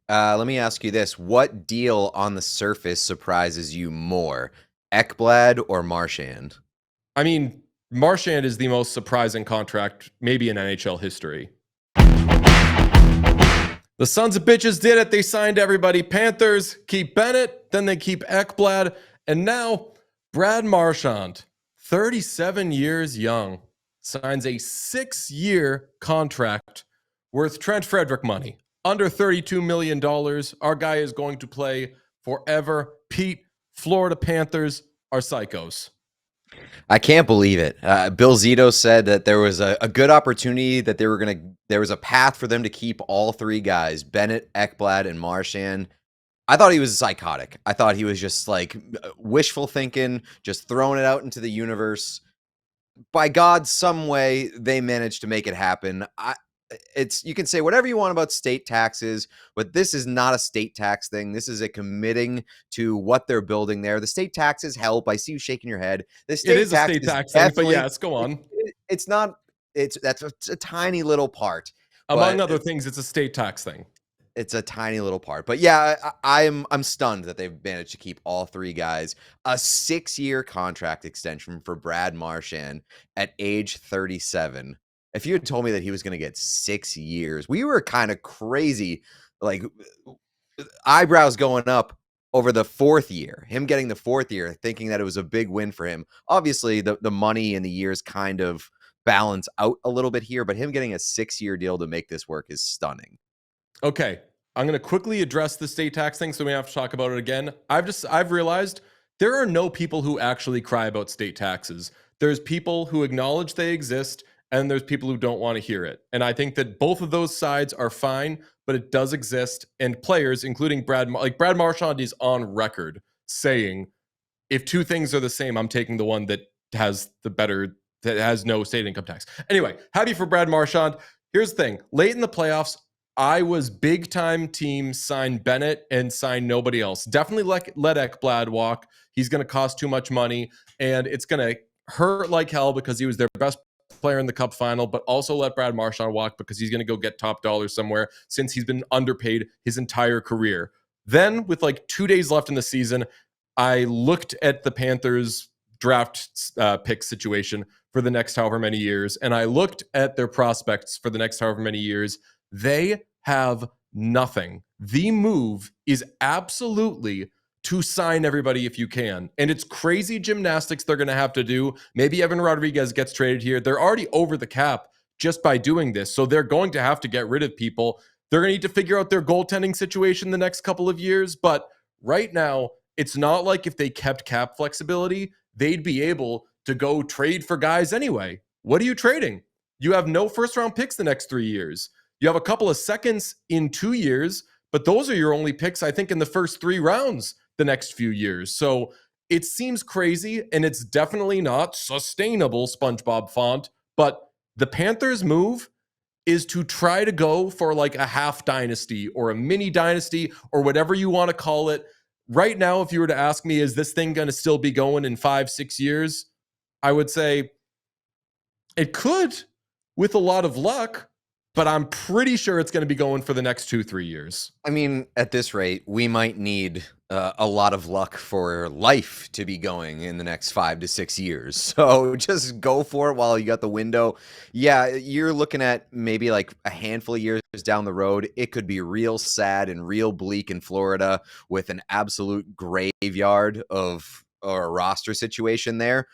Let me ask you this. What deal on the surface surprises you more, Ekblad or Marchand? I mean, Marchand is the most surprising contract maybe in NHL history. The sons of bitches did it. They signed everybody. Panthers keep Bennett, then they keep Ekblad, and now Brad Marchand, 37 years young, signs a 6-year contract worth Trent Frederick money, under $32 million. Our guy is going to play forever. Pete, Florida Panthers are psychos. I can't believe it. Bill Zito said that there was a good opportunity that there was a path for them to keep all three guys, Bennett, Ekblad, and Marchand. I thought he was psychotic. I thought he was just like wishful thinking, just throwing it out into the universe. By God, some way they managed to make it happen. You can say whatever you want about state taxes, but this is not a state tax thing. This is a committing to what they're building there. The state taxes help. I see you shaking your head. The state It is a tax state is tax thing, but definitely yes, go on. it's not. It's a tiny little part. Among But other things, it's a state tax thing. it's a tiny little part. But yeah, I'm stunned that they've managed to keep all three guys. A 6-year contract extension for Brad Marchand at age 37. If you had told me that he was going to get 6 years, we were kind of crazy, like eyebrows going up over the 4th year. Him getting the 4th year, thinking that it was a big win for him. Obviously, the money and the years kind of balance out a little bit here, but him getting a 6-year deal to make this work is stunning. Okay, I'm going to quickly address the state tax thing so we don't have to talk about it again. I've realized there are no people who actually cry about state taxes. There's people who acknowledge they exist, and there's people who don't want to hear it. And I think that both of those sides are fine, but it does exist. And players, including Brad Marchand, is on record saying, if two things are the same, I'm taking the one that has no state income tax. Anyway, happy for Brad Marchand. Here's the thing: late in the playoffs, I was big time team sign Bennett and sign nobody else. Definitely let Ekblad walk. He's going to cost too much money, and it's going to hurt like hell because he was their best player in the Cup final, but also let Brad Marchand walk because he's going to go get top dollar somewhere since he's been underpaid his entire career. Then, with like 2 days left in the season, I looked at the Panthers draft pick situation for the next however many years, and I looked at their prospects for the next however many years. They have nothing. The move is absolutely to sign everybody if you can. And it's crazy gymnastics they're going to have to do. Maybe Evan Rodriguez gets traded here. They're already over the cap just by doing this. So they're going to have to get rid of people. They're going to need to figure out their goaltending situation the next couple of years. But right now, it's not like if they kept cap flexibility, they'd be able to go trade for guys anyway. What are you trading? You have no first round picks the next 3 years. You have a couple of seconds in 2 years, but those are your only picks, I think, in the first 3 rounds the next few years. So it seems crazy, and it's definitely not sustainable, SpongeBob font. But the Panthers' move is to try to go for like a half dynasty or a mini dynasty or whatever you want to call it. Right now, if you were to ask me, is this thing going to still be going in 5-6 years? I would say it could with a lot of luck, but I'm pretty sure it's going to be going for the next 2-3 years. I mean, at this rate, we might need a lot of luck for life to be going in the next 5 to 6 years. So just go for it while you got the window. Yeah, you're looking at maybe like a handful of years down the road. It could be real sad and real bleak in Florida with an absolute graveyard of a roster situation there.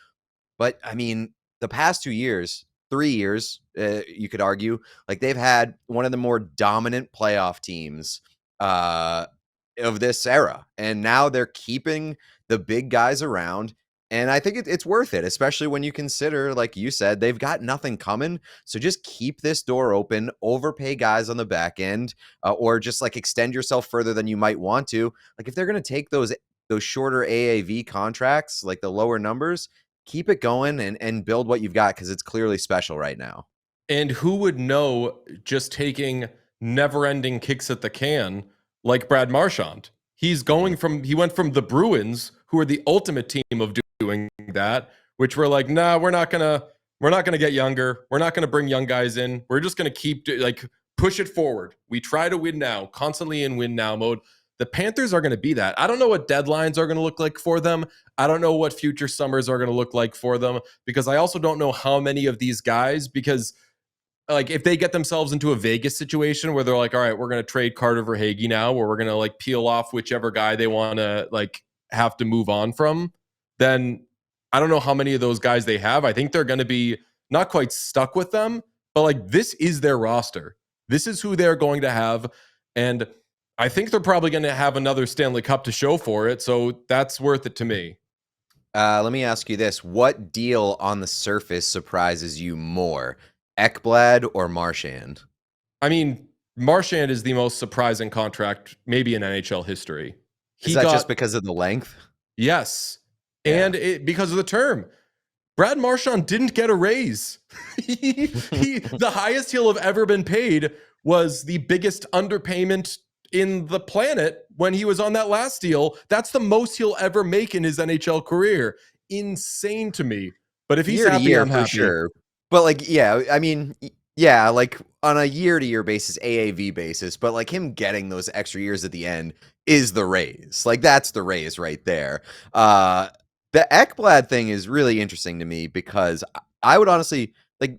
But I mean, the past 2 years, 3 years, you could argue, like they've had one of the more dominant playoff teams of this era. And now they're keeping the big guys around. And I think it's worth it, especially when you consider, like you said, they've got nothing coming. So just keep this door open, overpay guys on the back end, or just like extend yourself further than you might want to. Like if they're going to take those shorter AAV contracts, like the lower numbers, keep it going and build what you've got because it's clearly special right now. And who would know just taking never-ending kicks at the can like Brad Marchand? He went from the Bruins, who are the ultimate team of doing that, which were like, nah, we're not gonna get younger. We're not gonna bring young guys in. We're just gonna keep like push it forward. We try to win now, constantly in win now mode. The Panthers are going to be that. I don't know what deadlines are going to look like for them. I don't know what future summers are going to look like for them, because I also don't know how many of these guys, because like if they get themselves into a Vegas situation where they're like, all right, we're going to trade Carter Verhaeghe now, or we're going to like peel off whichever guy they want to like have to move on from, then I don't know how many of those guys they have. I think they're going to be not quite stuck with them, but like this is their roster. This is who they're going to have. And I think they're probably going to have another Stanley Cup to show for it. So that's worth it to me. Let me ask you this. What deal on the surface surprises you more, Ekblad or Marchand? I mean, Marchand is the most surprising contract maybe in NHL history. Is that just because of the length? Yes. Yeah. And because of the term. Brad Marchand didn't get a raise. The highest he'll have ever been paid was the biggest underpayment in the planet when he was on that last deal. That's the most he'll ever make in his NHL career. Insane to me. But if he's year happy, to year, I'm happy. For sure. But like, yeah, I mean, yeah, like on a year-to-year basis, AAV basis, but like him getting those extra years at the end is the raise. Like that's the raise right there. The Ekblad thing is really interesting to me because I would honestly like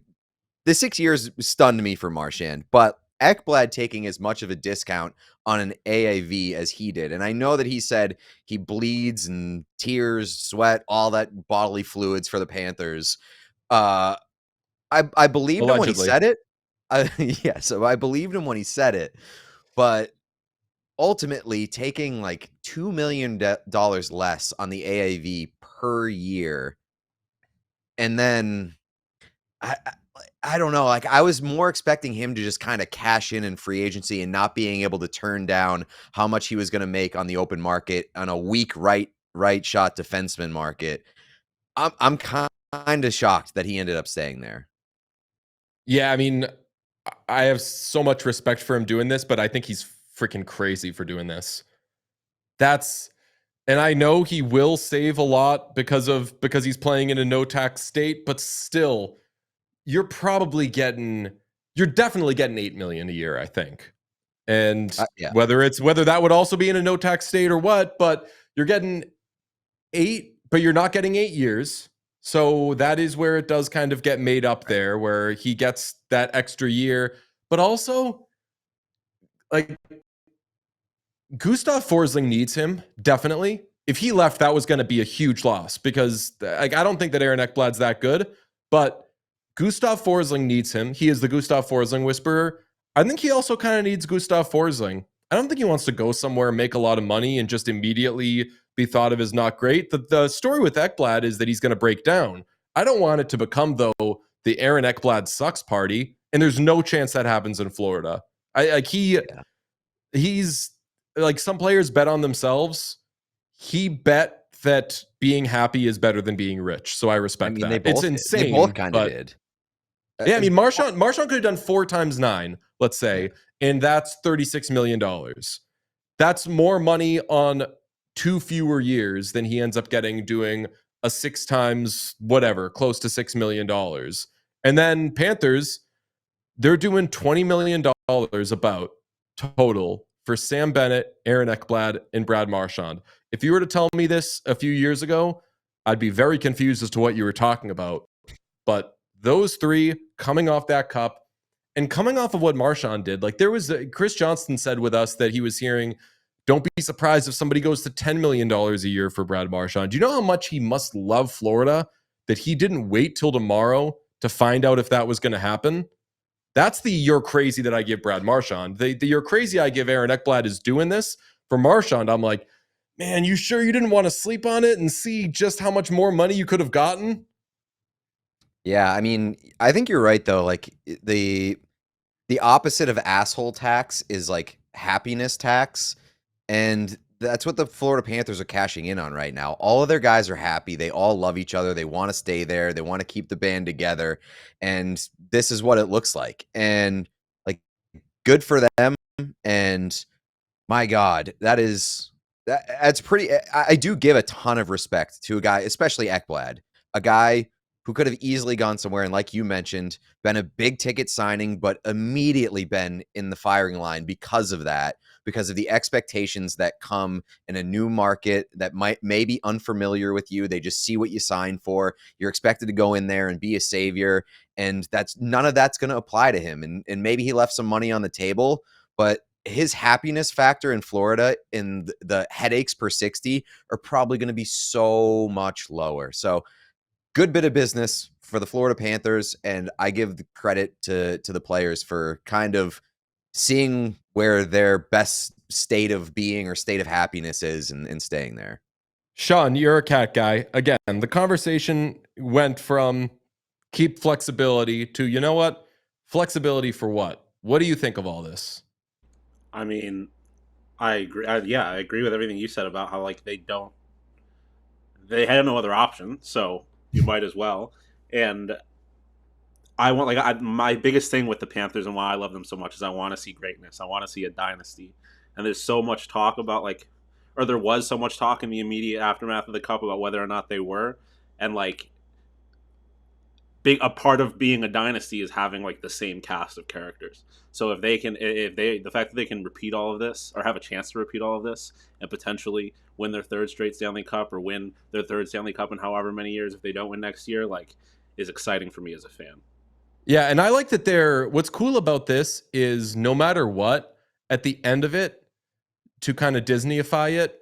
the 6 years stunned me for Marchand, but Ekblad taking as much of a discount on an AAV as he did. And I know that he said he bleeds and tears, sweat, all that bodily fluids for the Panthers. I believed him when he said it. Yeah, so I believed him when he said it. But ultimately, taking like $2 million less on the AAV per year, and then I don't know. Like I was more expecting him to just kind of cash in free agency and not being able to turn down how much he was going to make on the open market on a weak right shot defenseman market. I'm kind of shocked that he ended up staying there. Yeah, I mean, I have so much respect for him doing this, but I think he's freaking crazy for doing this. And I know he will save a lot because he's playing in a no tax state, but still, you're definitely getting 8 million a year, I think. And Yeah. whether that would also be in a no tax state or what, but you're getting 8, but you're not getting 8 years. So that is where it does kind of get made up there, where he gets that extra year. But also, like, Gustav Forsling needs him, definitely. If he left, that was going to be a huge loss because like, I don't think that Aaron Ekblad's that good, but Gustav Forsling needs him. He is the Gustav Forsling whisperer. I think he also kind of needs Gustav Forsling. I don't think he wants to go somewhere, make a lot of money, and just immediately be thought of as not great. The story with Ekblad is that he's going to break down. I don't want it to become, though, the Aaron Ekblad sucks party, and there's no chance that happens in Florida. He's like, some players bet on themselves. He bet that being happy is better than being rich. So I respect that. It's insane. They both kind of did. Yeah, I mean, Marchand could have done 4 times 9, let's say, and that's $36 million. That's more money on 2 fewer years than he ends up getting doing a 6 times whatever, close to $6 million. And then Panthers, they're doing $20 million about total for Sam Bennett, Aaron Ekblad, and Brad Marchand. If you were to tell me this a few years ago, I'd be very confused as to what you were talking about. But those 3 coming off that cup and coming off of what Marchand did, like there was Chris Johnston said with us that he was hearing, don't be surprised if somebody goes to $10 million a year for Brad Marchand. Do you know how much he must love Florida that he didn't wait till tomorrow to find out if that was going to happen? That's the you're crazy that I give Brad Marchand. The you're crazy I give Aaron Ekblad is doing this. For Marchand, I'm like, man, you sure you didn't want to sleep on it and see just how much more money you could have gotten? Yeah, I mean, I think you're right though. Like the opposite of asshole tax is like happiness tax, and that's what the Florida Panthers are cashing in on right now. All of their guys are happy. They all love each other. They want to stay there. They want to keep the band together, and this is what it looks like. And like, good for them. And my God, that's pretty. I do give a ton of respect to a guy, especially Ekblad, a guy who could have easily gone somewhere, and like you mentioned, been a big ticket signing, but immediately been in the firing line because of that, because of the expectations that come in a new market that may be unfamiliar with you. They just see what you signed for. You're expected to go in there and be a savior, and none of that's going to apply to him. And maybe he left some money on the table, but his happiness factor in Florida and the headaches per 60 are probably going to be so much lower. So good bit of business for the Florida Panthers, and I give the credit to the players for kind of seeing where their best state of being or state of happiness is and staying there. Sean, you're a cat guy. Again, the conversation went from keep flexibility to, you know what? Flexibility for what? What do you think of all this? I mean, I agree. I agree with everything you said about how like they had no other option, so you might as well. And I want my biggest thing with the Panthers and why I love them so much is I want to see greatness. I want to see a dynasty. And there's so much talk about there was so much talk in the immediate aftermath of the Cup about whether or not they were, and a part of being a dynasty is having the same cast of characters. So the fact that they can repeat all of this or have a chance to repeat all of this and potentially win their third straight Stanley Cup or win their third Stanley Cup in however many years if they don't win next year, is exciting for me as a fan. Yeah, and I like that what's cool about this is no matter what, at the end of it, to kind of Disneyify it,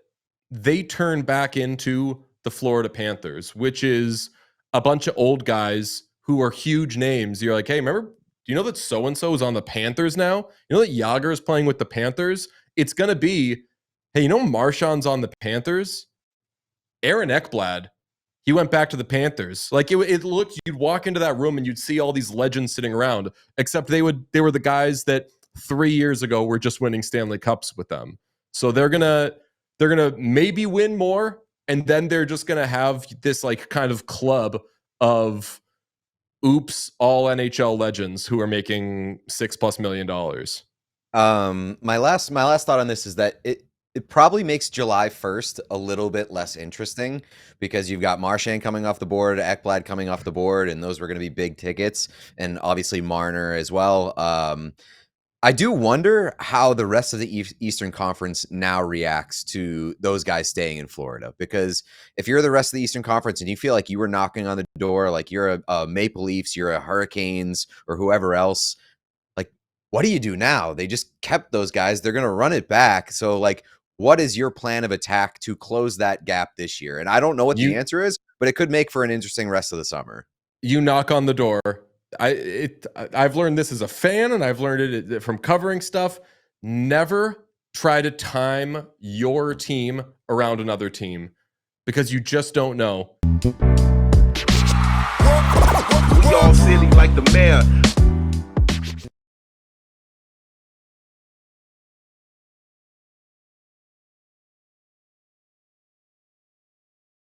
they turn back into the Florida Panthers, which is a bunch of old guys who are huge names. You're like, hey, remember, do you know that so-and-so is on the Panthers now? You know that Jágr is playing with the Panthers? It's going to be, hey, you know Marchand's on the Panthers? Aaron Ekblad, he went back to the Panthers. It looked, you'd walk into that room and you'd see all these legends sitting around, except they were the guys that 3 years ago were just winning Stanley Cups with them. So they're gonna maybe win more, and then they're just gonna have this kind of club of all NHL legends who are making $6+ million. My last thought on this is that it probably makes July 1st a little bit less interesting because you've got Marchand coming off the board, Ekblad coming off the board, and those were going to be big tickets, and obviously Marner as well. I do wonder how the rest of the Eastern Conference now reacts to those guys staying in Florida, because if you're the rest of the Eastern Conference and you feel like you were knocking on the door, like you're a Maple Leafs, you're a Hurricanes or whoever else, what do you do now? They just kept those guys. They're going to run it back. So what is your plan of attack to close that gap this year? And I don't know what the answer is, but it could make for an interesting rest of the summer. You knock on the door. I've learned this as a fan, and I've learned it from covering stuff. Never try to time your team around another team because you just don't know. We all silly like the mayor.